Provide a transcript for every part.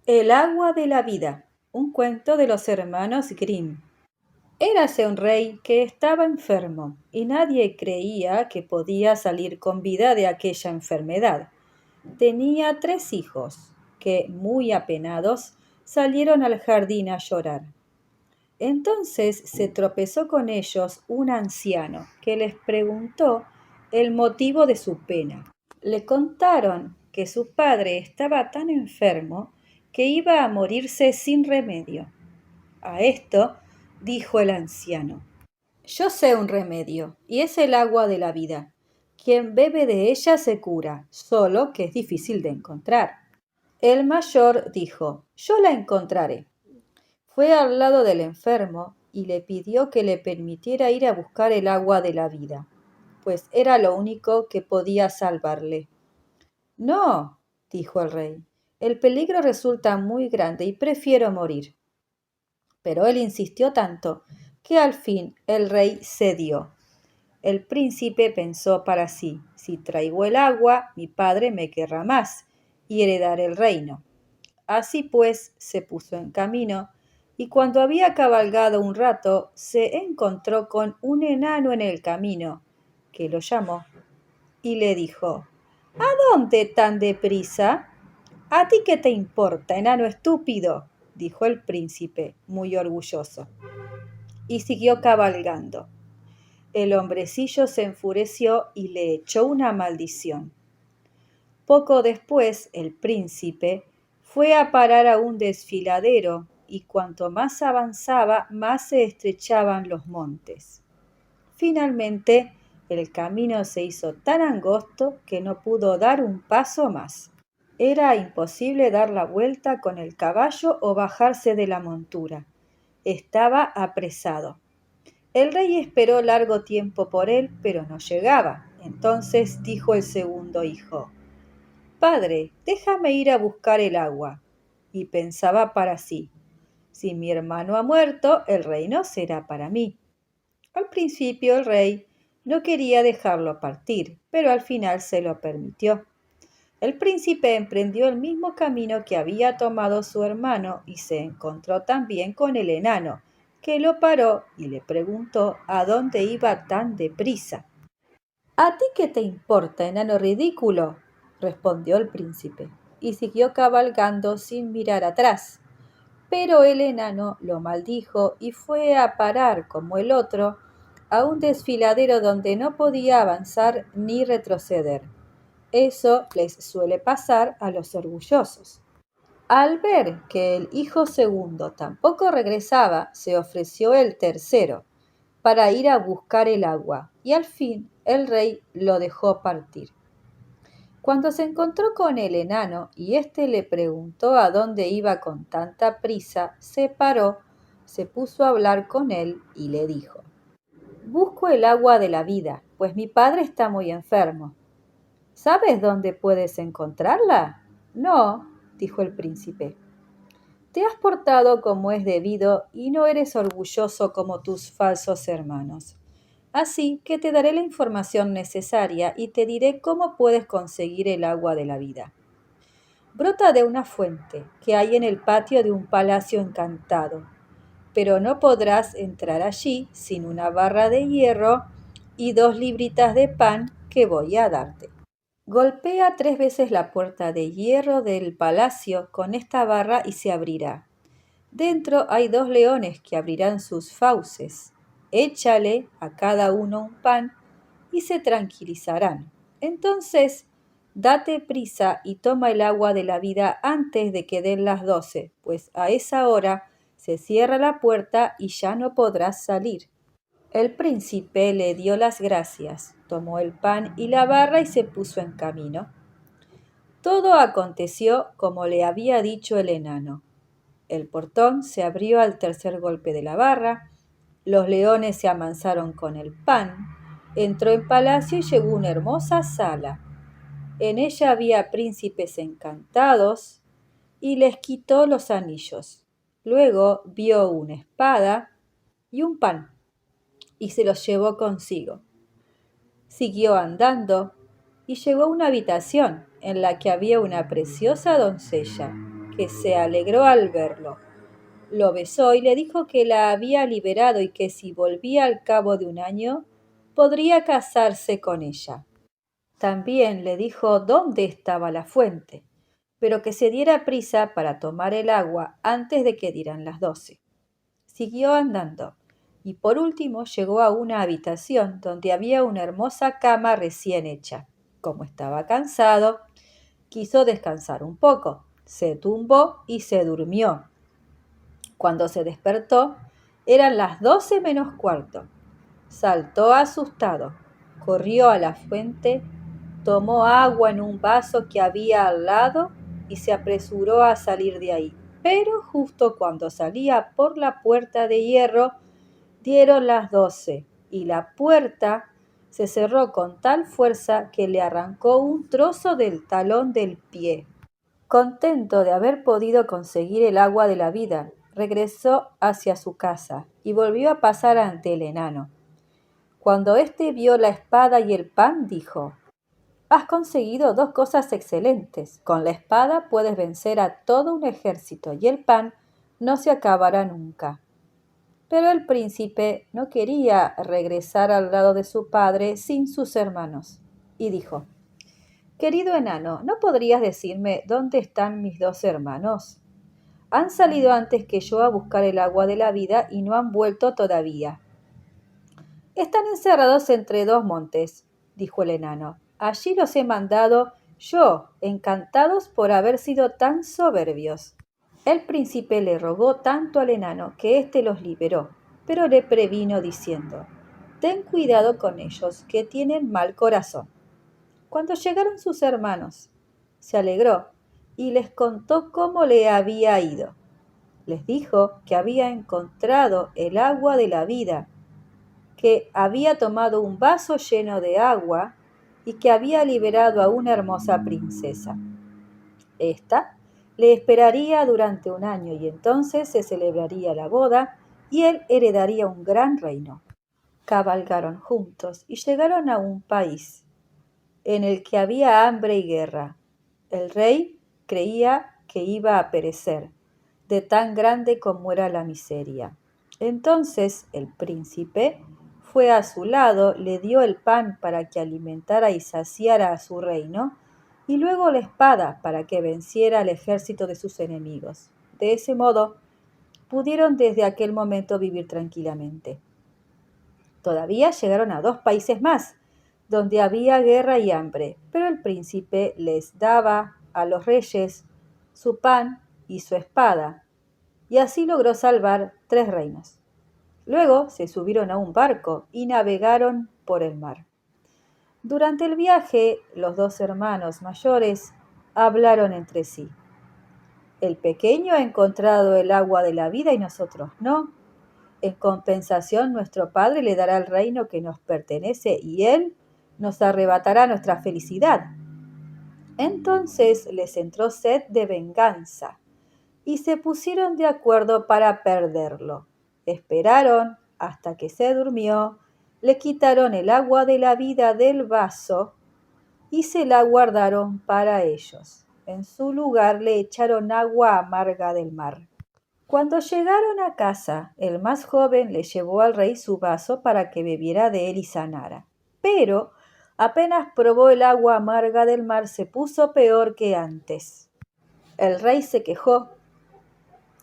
El agua de la vida, un cuento de los hermanos Grimm. Érase un rey que estaba enfermo y nadie creía que podía salir con vida de aquella enfermedad. Tenía 3 hijos que, muy apenados, salieron al jardín a llorar. Entonces se tropezó con ellos un anciano que les preguntó el motivo de su pena. Le contaron que su padre estaba tan enfermo que iba a morirse sin remedio. A esto dijo el anciano: Yo sé un remedio, y es el agua de la vida. Quien bebe de ella se cura, solo que es difícil de encontrar. El mayor dijo: Yo la encontraré. Fue al lado del enfermo y le pidió que le permitiera ir a buscar el agua de la vida, pues era lo único que podía salvarle. No, dijo el rey, el peligro resulta muy grande y prefiero morir. Pero él insistió tanto que al fin el rey cedió. El príncipe pensó para sí: si traigo el agua, mi padre me querrá más y heredaré el reino. Así pues, se puso en camino, y cuando había cabalgado un rato, se encontró con un enano en el camino, que lo llamó y le dijo: ¿A dónde tan deprisa? ¿A ti qué te importa, enano estúpido?, dijo el príncipe, muy orgulloso, y siguió cabalgando. El hombrecillo se enfureció y le echó una maldición. Poco después, el príncipe fue a parar a un desfiladero, y cuanto más avanzaba, más se estrechaban los montes. Finalmente, el camino se hizo tan angosto que no pudo dar un paso más. Era imposible dar la vuelta con el caballo o bajarse de la montura. Estaba apresado. El rey esperó largo tiempo por él, pero no llegaba. Entonces dijo el segundo hijo: Padre, déjame ir a buscar el agua. Y pensaba para sí: si mi hermano ha muerto, el reino será para mí. Al principio el rey no quería dejarlo partir, pero al final se lo permitió. El príncipe emprendió el mismo camino que había tomado su hermano y se encontró también con el enano, que lo paró y le preguntó a dónde iba tan deprisa. ¿A ti qué te importa, enano ridículo?, respondió el príncipe, y siguió cabalgando sin mirar atrás. Pero el enano lo maldijo y fue a parar, como el otro, a un desfiladero donde no podía avanzar ni retroceder. Eso les suele pasar a los orgullosos. Al ver que el hijo segundo tampoco regresaba, se ofreció el tercero para ir a buscar el agua, y al fin el rey lo dejó partir. Cuando se encontró con el enano y éste le preguntó a dónde iba con tanta prisa, se paró, se puso a hablar con él y le dijo: Busco el agua de la vida, pues mi padre está muy enfermo. ¿Sabes dónde puedes encontrarla? No, dijo el príncipe. Te has portado como es debido y no eres orgulloso como tus falsos hermanos. Así que te daré la información necesaria y te diré cómo puedes conseguir el agua de la vida. Brota de una fuente que hay en el patio de un palacio encantado, pero no podrás entrar allí sin una barra de hierro y 2 libritas de pan que voy a darte. Golpea 3 veces la puerta de hierro del palacio con esta barra y se abrirá. Dentro hay 2 leones que abrirán sus fauces. Échale a cada uno un pan y se tranquilizarán. Entonces, date prisa y toma el agua de la vida antes de que den las 12, pues a esa hora se cierra la puerta y ya no podrás salir. El príncipe le dio las gracias, tomó el pan y la barra y se puso en camino. Todo aconteció como le había dicho el enano. El portón se abrió al tercer golpe de la barra, los leones se amansaron con el pan, entró en palacio y llegó a una hermosa sala. En ella había príncipes encantados y les quitó los anillos. Luego vio una espada y un pan y se los llevó consigo. Siguió andando y llegó a una habitación en la que había una preciosa doncella. que se alegró al verlo. Lo besó y le dijo que la había liberado y que si volvía al cabo de un año, podría casarse con ella. También le dijo dónde estaba la fuente, pero que se diera prisa para tomar el agua antes de que dieran las 12. Siguió andando y por último llegó a una habitación donde había una hermosa cama recién hecha. Como estaba cansado, quiso descansar un poco, se tumbó y se durmió. Cuando se despertó, eran las 12 menos cuarto. Saltó asustado, corrió a la fuente, tomó agua en un vaso que había al lado y se apresuró a salir de ahí. Pero justo cuando salía por la puerta de hierro, dieron las 12 y la puerta se cerró con tal fuerza que le arrancó un trozo del talón del pie. Contento de haber podido conseguir el agua de la vida, regresó hacia su casa y volvió a pasar ante el enano. Cuando éste vio la espada y el pan, dijo: «Has conseguido dos cosas excelentes. Con la espada puedes vencer a todo un ejército y el pan no se acabará nunca». Pero el príncipe no quería regresar al lado de su padre sin sus hermanos, y dijo: «Querido enano, ¿no podrías decirme dónde están mis dos hermanos? Han salido antes que yo a buscar el agua de la vida y no han vuelto todavía». «Están encerrados entre dos montes», dijo el enano. «Allí los he mandado yo, encantados por haber sido tan soberbios». El príncipe le rogó tanto al enano que éste los liberó, pero le previno diciendo: «Ten cuidado con ellos, que tienen mal corazón». Cuando llegaron sus hermanos, se alegró y les contó cómo le había ido. Les dijo que había encontrado el agua de la vida, que había tomado un vaso lleno de agua y que había liberado a una hermosa princesa. Esta le esperaría durante un año y entonces se celebraría la boda y él heredaría un gran reino. Cabalgaron juntos y llegaron a un país en el que había hambre y guerra. El rey creía que iba a perecer, de tan grande como era la miseria. Entonces el príncipe fue a su lado, le dio el pan para que alimentara y saciara a su reino, y luego la espada para que venciera al ejército de sus enemigos. De ese modo, pudieron desde aquel momento vivir tranquilamente. Todavía llegaron a dos países más, donde había guerra y hambre, pero el príncipe les daba a los reyes su pan y su espada, y así logró salvar 3 reinos. Luego se subieron a un barco y navegaron por el mar. Durante el viaje, los dos hermanos mayores hablaron entre sí. «El pequeño ha encontrado el agua de la vida y nosotros no. En compensación, nuestro padre le dará el reino que nos pertenece y él nos arrebatará nuestra felicidad». Entonces les entró sed de venganza y se pusieron de acuerdo para perderlo. Esperaron hasta que se durmió, le quitaron el agua de la vida del vaso y se la guardaron para ellos. En su lugar le echaron agua amarga del mar. Cuando llegaron a casa, el más joven le llevó al rey su vaso para que bebiera de él y sanara. Pero apenas probó el agua amarga del mar, se puso peor que antes. El rey se quejó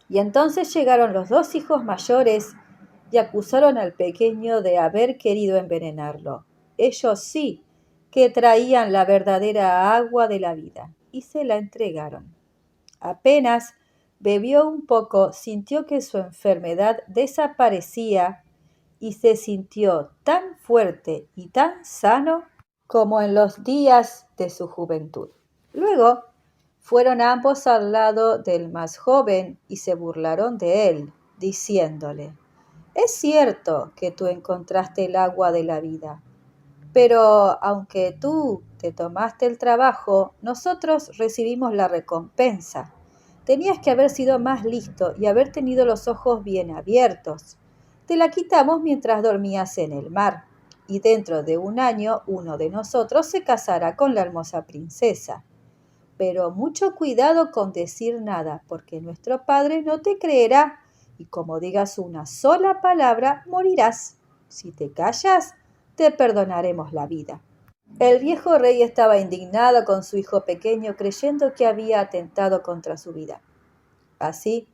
y entonces llegaron los dos hijos mayores y acusaron al pequeño de haber querido envenenarlo. Ellos sí que traían la verdadera agua de la vida y se la entregaron. Apenas bebió un poco, sintió que su enfermedad desaparecía y se sintió tan fuerte y tan sano como en los días de su juventud. Luego fueron ambos al lado del más joven y se burlaron de él, diciéndole: «Es cierto que tú encontraste el agua de la vida, pero aunque tú te tomaste el trabajo, nosotros recibimos la recompensa. Tenías que haber sido más listo y haber tenido los ojos bien abiertos. Te la quitamos mientras dormías en el mar, y dentro de un año uno de nosotros se casará con la hermosa princesa. pero mucho cuidado con decir nada, porque nuestro padre no te creerá, y como digas una sola palabra, morirás. Si te callas, te perdonaremos la vida. El viejo rey estaba indignado con su hijo pequeño, creyendo que había atentado contra su vida. Así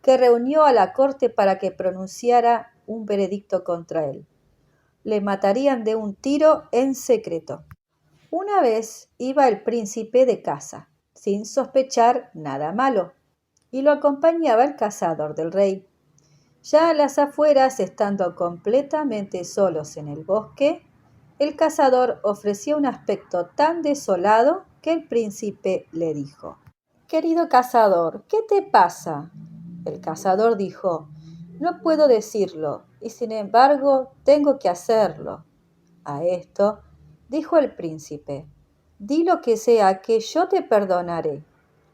que reunió a la corte para que pronunciara un veredicto contra él. Le matarían de un tiro en secreto. Una vez iba el príncipe de caza, sin sospechar nada malo, y lo acompañaba el cazador del rey. Ya a las afueras, estando completamente solos en el bosque, el cazador ofreció un aspecto tan desolado que el príncipe le dijo: «Querido cazador, ¿qué te pasa?». El cazador dijo: «No puedo decirlo, y sin embargo tengo que hacerlo». A esto dijo el príncipe: «Di lo que sea, que yo te perdonaré».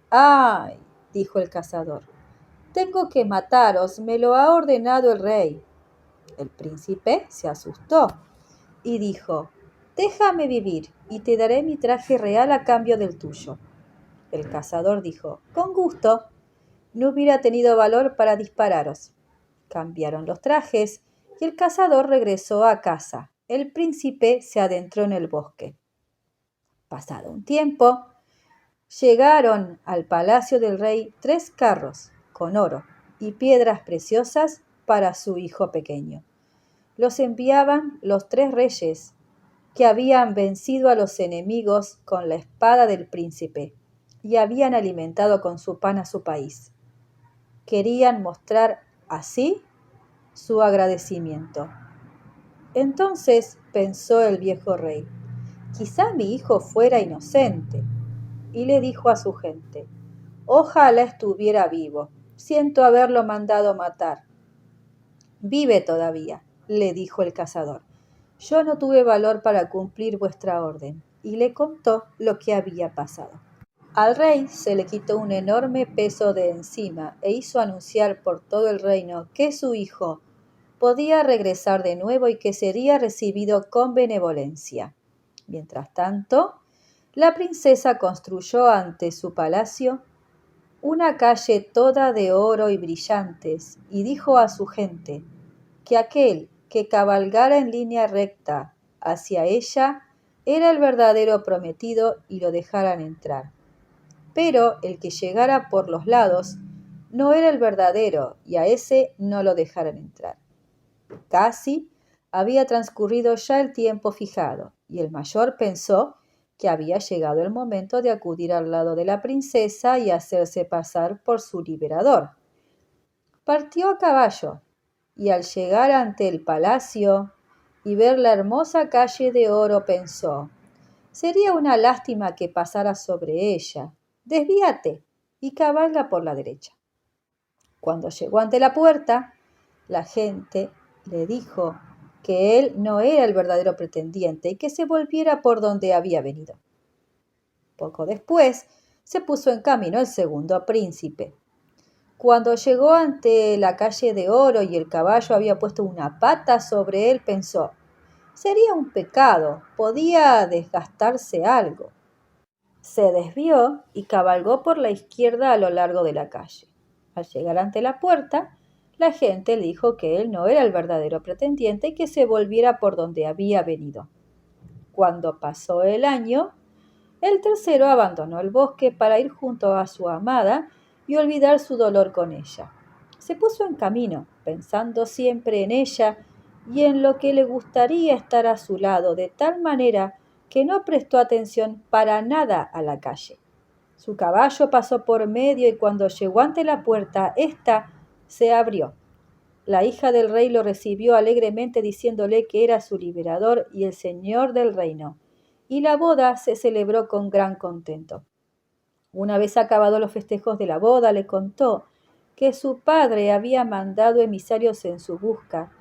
«¡Ay!», dijo el cazador, «tengo que mataros, me lo ha ordenado el rey». El príncipe se asustó y dijo: «Déjame vivir y te daré mi traje real a cambio del tuyo». El cazador dijo: «Con gusto». No hubiera tenido valor para dispararos. Cambiaron los trajes y el cazador regresó a casa. El príncipe se adentró en el bosque. Pasado un tiempo, llegaron al palacio del rey 3 carros con oro y piedras preciosas para su hijo pequeño. Los enviaban los 3 reyes, que habían vencido a los enemigos con la espada del príncipe y habían alimentado con su pan a su país. Querían mostrar así su agradecimiento. Entonces pensó el viejo rey: «Quizá mi hijo fuera inocente», y le dijo a su gente: «Ojalá estuviera vivo. Siento haberlo mandado matar». «Vive todavía», le dijo el cazador. «Yo no tuve valor para cumplir vuestra orden», y le contó lo que había pasado. Al rey se le quitó un enorme peso de encima e hizo anunciar por todo el reino que su hijo podía regresar de nuevo y que sería recibido con benevolencia. Mientras tanto, la princesa construyó ante su palacio una calle toda de oro y brillantes y dijo a su gente que aquel que cabalgara en línea recta hacia ella era el verdadero prometido y lo dejaran entrar. Pero el que llegara por los lados no era el verdadero y a ese no lo dejaran entrar. Casi había transcurrido ya el tiempo fijado, y el mayor pensó que había llegado el momento de acudir al lado de la princesa y hacerse pasar por su liberador. Partió a caballo, y al llegar ante el palacio y ver la hermosa calle de oro, pensó: «Sería una lástima que pasara sobre ella. Desvíate y cabalga por la derecha». Cuando llegó ante la puerta, la gente le dijo que él no era el verdadero pretendiente y que se volviera por donde había venido. Poco después se puso en camino el segundo príncipe. Cuando llegó ante la calle de oro y el caballo había puesto una pata sobre él, pensó: «Sería un pecado, podía desgastarse algo». Se desvió y cabalgó por la izquierda a lo largo de la calle. Al llegar ante la puerta, la gente le dijo que él no era el verdadero pretendiente y que se volviera por donde había venido. Cuando pasó el año, el tercero abandonó el bosque para ir junto a su amada y olvidar su dolor con ella. Se puso en camino, pensando siempre en ella y en lo que le gustaría estar a su lado, de tal manera que no prestó atención para nada a la calle. Su caballo pasó por medio y cuando llegó ante la puerta, ésta se abrió. La hija del rey lo recibió alegremente diciéndole que era su liberador y el señor del reino, y la boda se celebró con gran contento. Una vez acabados los festejos de la boda, le contó que su padre había mandado emisarios en su busca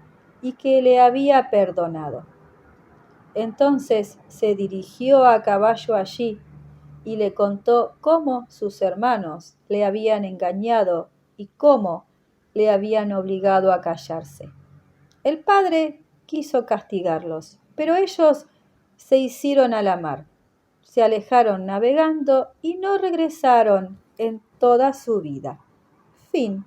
y que le había perdonado. Entonces se dirigió a caballo allí y le contó cómo sus hermanos le habían engañado y cómo le habían obligado a callarse. El padre quiso castigarlos, pero ellos se hicieron a la mar. se alejaron navegando y no regresaron en toda su vida. Fin.